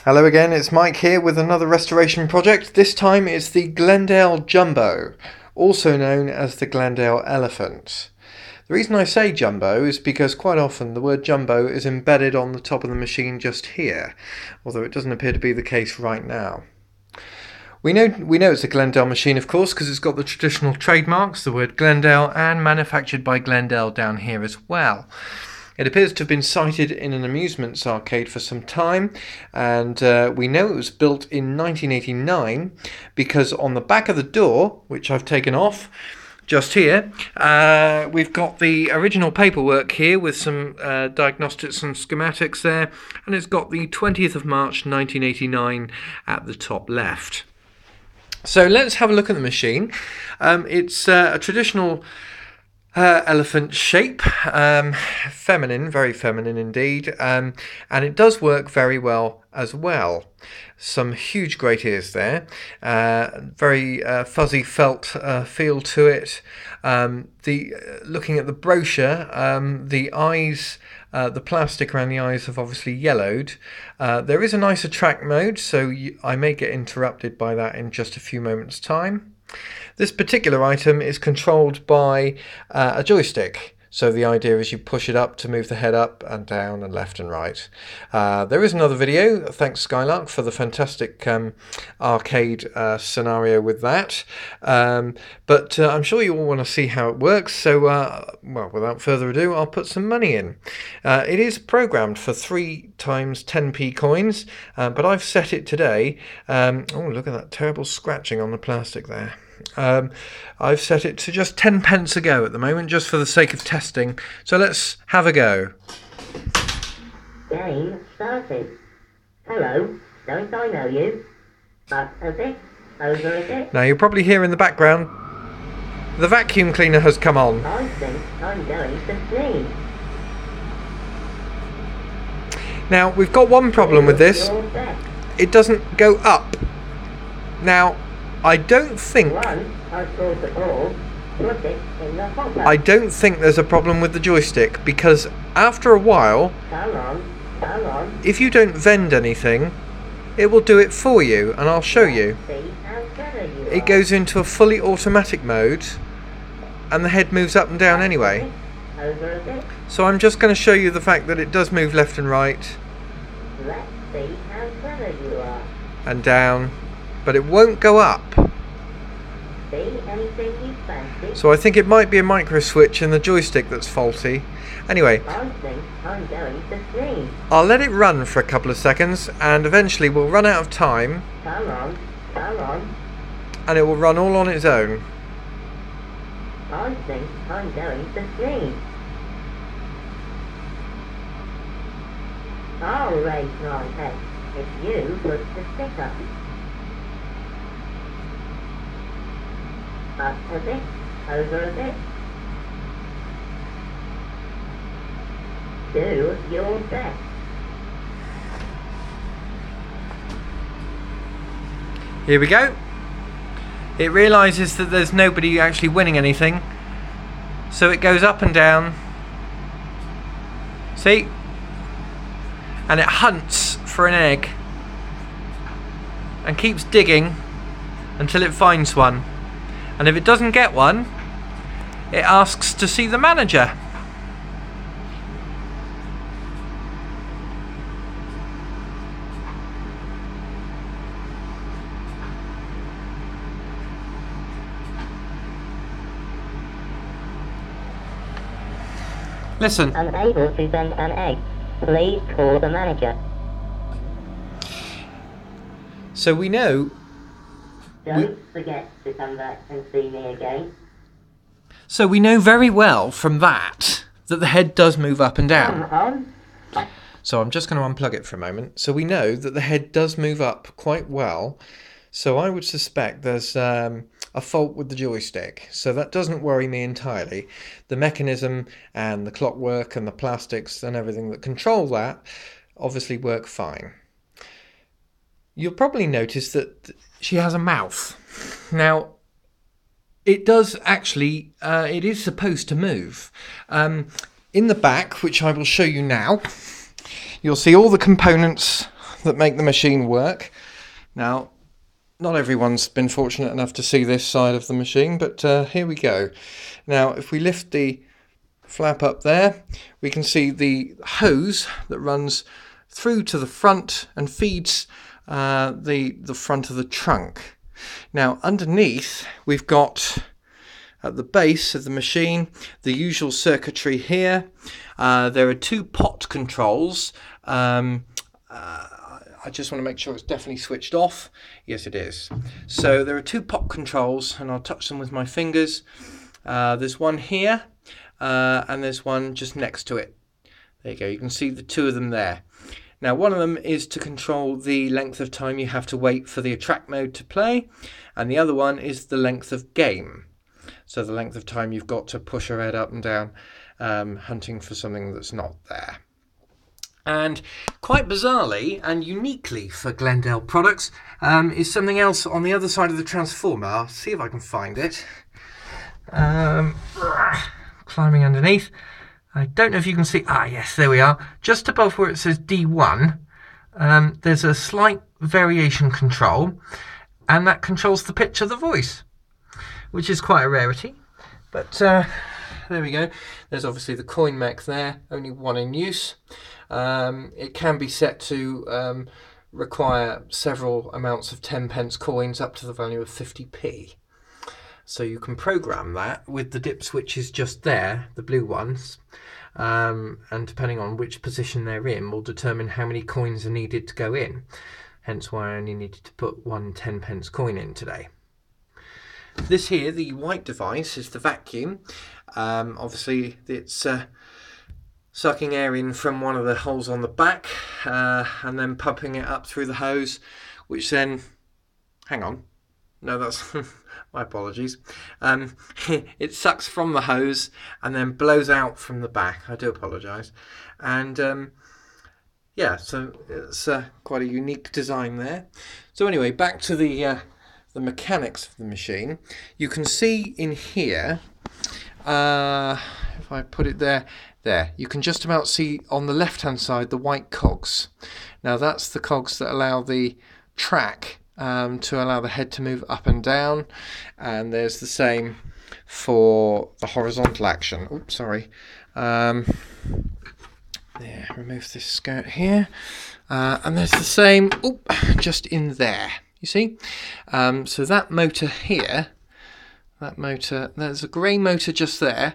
Hello again, it's Mike here with another restoration project. This time it's the Glendale Jumbo, also known as the Glendale Elephant. The reason I say jumbo is because quite often the word jumbo is embedded on the top of the machine just here, although it doesn't appear to be the case right now. We know it's a Glendale machine, of course, because it's got the traditional trademarks, the word Glendale, and manufactured by Glendale down here as well. It appears to have been sited in an amusements arcade for some time, and we know it was built in 1989 because on the back of the door, which I've taken off just here, we've got the original paperwork here with some diagnostics and schematics there, and it's got the 20th of March 1989 at the top left. So let's have a look at the machine. It's a traditional elephant shape, feminine, very feminine indeed, and it does work very well as well. Some huge great ears there, very fuzzy felt feel to it. Looking at the brochure, the eyes, the plastic around the eyes have obviously yellowed. There is an isotrack mode, so I may get interrupted by that in just a few moments' time. This particular item is controlled by a joystick, so the idea is you push it up to move the head up and down and left and right. There is another video, thanks Skylark for the fantastic arcade scenario with that, but I'm sure you all want to see how it works, so well, without further ado, I'll put some money in. It is programmed for 3 times 10p coins, but I've set it today, oh look at that terrible scratching on the plastic there. I've set it to just 10 pence a go at the moment, just for the sake of testing. So let's have a go. Game started. Hello, don't I know you? Up a bit, over a bit. Now you'll probably hear in the background, the vacuum cleaner has come on. I think I'm going to clean. Now we've got one problem with this. It doesn't go up. Now I don't think there's a problem with the joystick, because after a while, if you don't vend anything, it will do it for you, and I'll show you. It goes into a fully automatic mode and the head moves up and down anyway. So I'm just going to show you the fact that it does move left and right and down, but it won't go up. So I think it might be a micro switch in the joystick that's faulty. Anyway, I'll let it run for a couple of seconds, and eventually we'll run out of time, and it will run all on its own. I think I'm going to sleep. I'll raise my head if you put the stick up. Up a bit, over a bit. Do your best. Here we go. It realises that there's nobody actually winning anything, so it goes up and down. See? And it hunts for an egg and keeps digging until it finds one. And if it doesn't get one, it asks to see the manager. Listen. Unable to send an egg. Please call the manager. So we know. Don't forget to come back and see me again. So we know very well from that the head does move up and down. Come on. So I'm just going to unplug it for a moment. So we know that the head does move up quite well. So I would suspect there's a fault with the joystick. So that doesn't worry me entirely. The mechanism and the clockwork and the plastics and everything that control that obviously work fine. You'll probably notice that she has a mouth. Now, it does actually, it is supposed to move. In the back, which I will show you now, you'll see all the components that make the machine work. Now, not everyone's been fortunate enough to see this side of the machine, but here we go. Now, if we lift the flap up there, we can see the hose that runs through to the front and feeds the front of the trunk. Now, underneath, we've got at the base of the machine the usual circuitry here. There are two pot controls. I just want to make sure it's definitely switched off. Yes, it is. So there are two pot controls, and I'll touch them with my fingers. There's one here, and there's one just next to it. There you go. You can see the two of them there. Now, one of them is to control the length of time you have to wait for the attract mode to play, and the other one is the length of game. So the length of time you've got to push your head up and down, hunting for something that's not there. And quite bizarrely and uniquely for Glendale products is something else on the other side of the transformer. I'll see if I can find it. Climbing underneath. I don't know if you can see. Ah, yes, there we are. Just above where it says D1, there's a slight variation control, and that controls the pitch of the voice, which is quite a rarity. But there we go. There's obviously the coin mech there, only one in use. It can be set to require several amounts of 10p coins up to the value of 50p. So you can program that with the dip switches just there, the blue ones, and depending on which position they're in will determine how many coins are needed to go in. Hence why I only needed to put one 10p coin in today. This here, the white device, is the vacuum. Obviously it's sucking air in from one of the holes on the back and then pumping it up through the hose, which then, hang on, no, that's my apologies. It sucks from the hose and then blows out from the back. I do apologise. And yeah, so it's quite a unique design there. So anyway, back to the mechanics of the machine. You can see in here, if I put it there, you can just about see on the left hand side the white cogs. Now that's the cogs that allow the track to allow the head to move up and down, and there's the same for the horizontal action. Oops, sorry. There, remove this skirt here, and there's the same just in there, you see. So that motor here, there's a grey motor just there,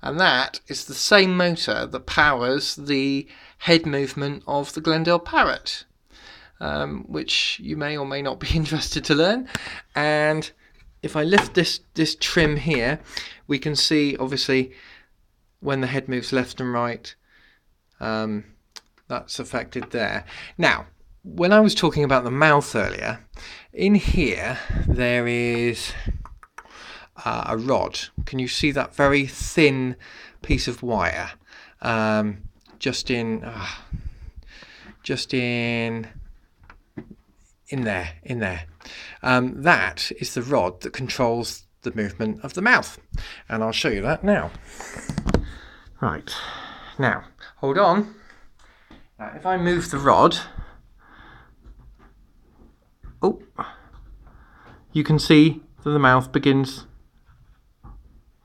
and that is the same motor that powers the head movement of the Glendale Parrot, which you may or may not be interested to learn. And if I lift this trim here, we can see obviously when the head moves left and right, that's affected there. Now, when I was talking about the mouth earlier, in here there is a rod. Can you see that very thin piece of wire? Just in there. That is the rod that controls the movement of the mouth, and I'll show you that now. Right, now hold on. Now if I move the rod, you can see that the mouth begins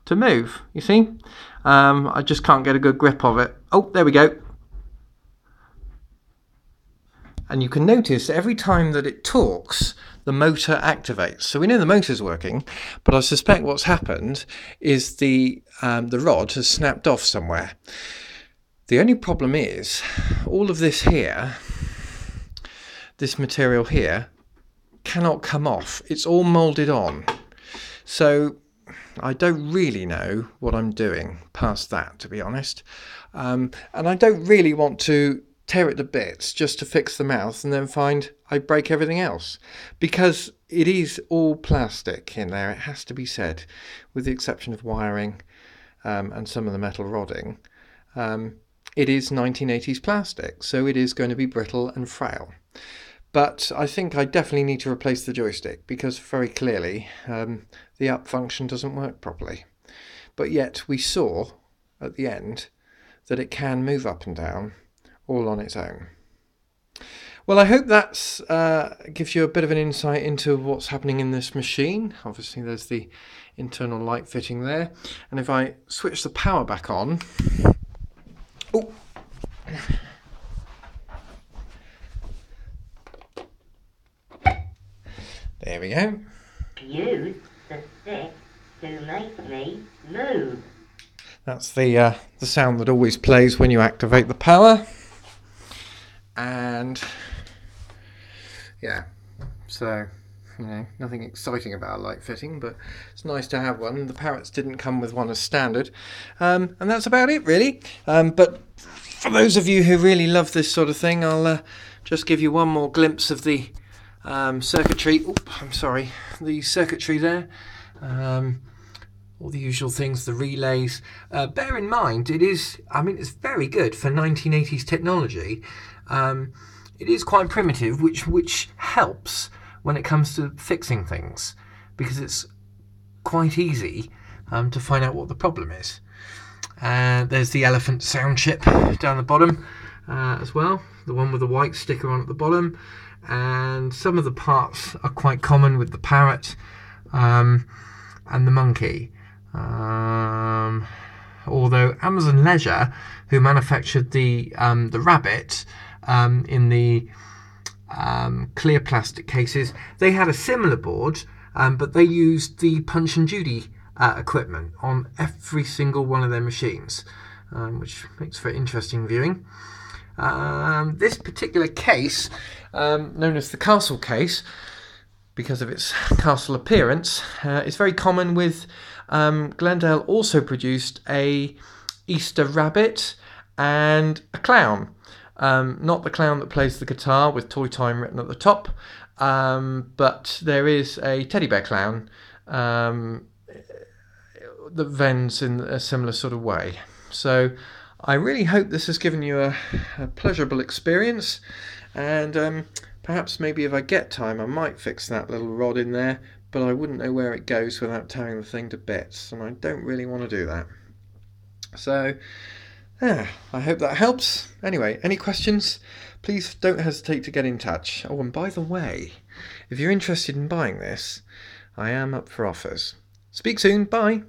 to move, you see. I just can't get a good grip of it. Oh, there we go. And you can notice every time that it talks, the motor activates. So we know the motor's working, but I suspect what's happened is the rod has snapped off somewhere. The only problem is all of this here, this material here, cannot come off. It's all moulded on. So I don't really know what I'm doing past that, to be honest. And I don't really want to tear it to bits just to fix the mouth and then find I break everything else, because it is all plastic in there, it has to be said, with the exception of wiring and some of the metal rodding. It is 1980s plastic, so it is going to be brittle and frail. But I think I definitely need to replace the joystick, because very clearly the up function doesn't work properly. But yet we saw at the end that it can move up and down all on its own. Well, I hope that's gives you a bit of an insight into what's happening in this machine. Obviously, there's the internal light fitting there. And if I switch the power back on... Oh! There we go. Use the stick to make me move. That's the sound that always plays when you activate the power. And yeah, so nothing exciting about a light fitting, but it's nice to have one. The Parrots didn't come with one as standard, and that's about it really. But for those of you who really love this sort of thing, I'll just give you one more glimpse of the circuitry. The circuitry there. All the usual things, the relays. Bear in mind, it's very good for 1980s technology. It is quite primitive, which helps when it comes to fixing things, because it's quite easy to find out what the problem is. There's the Elephant sound chip down the bottom as well, the one with the white sticker on at the bottom, and some of the parts are quite common with the Parrot and the Monkey. Although Amazon Leisure, who manufactured the Rabbit in the clear plastic cases, they had a similar board, but they used the Punch and Judy equipment on every single one of their machines, which makes for interesting viewing. This particular case, known as the Castle case, because of its castle appearance, is very common with Glendale. Also produced a Easter rabbit and a clown. Not the clown that plays the guitar with Toy Time written at the top, but there is a teddy bear clown that vends in a similar sort of way. So I really hope this has given you a pleasurable experience, and perhaps maybe if I get time I might fix that little rod in there, but I wouldn't know where it goes without tearing the thing to bits, and I don't really want to do that. So I hope that helps. Anyway, any questions, please don't hesitate to get in touch. Oh, and by the way, if you're interested in buying this, I am up for offers. Speak soon, bye.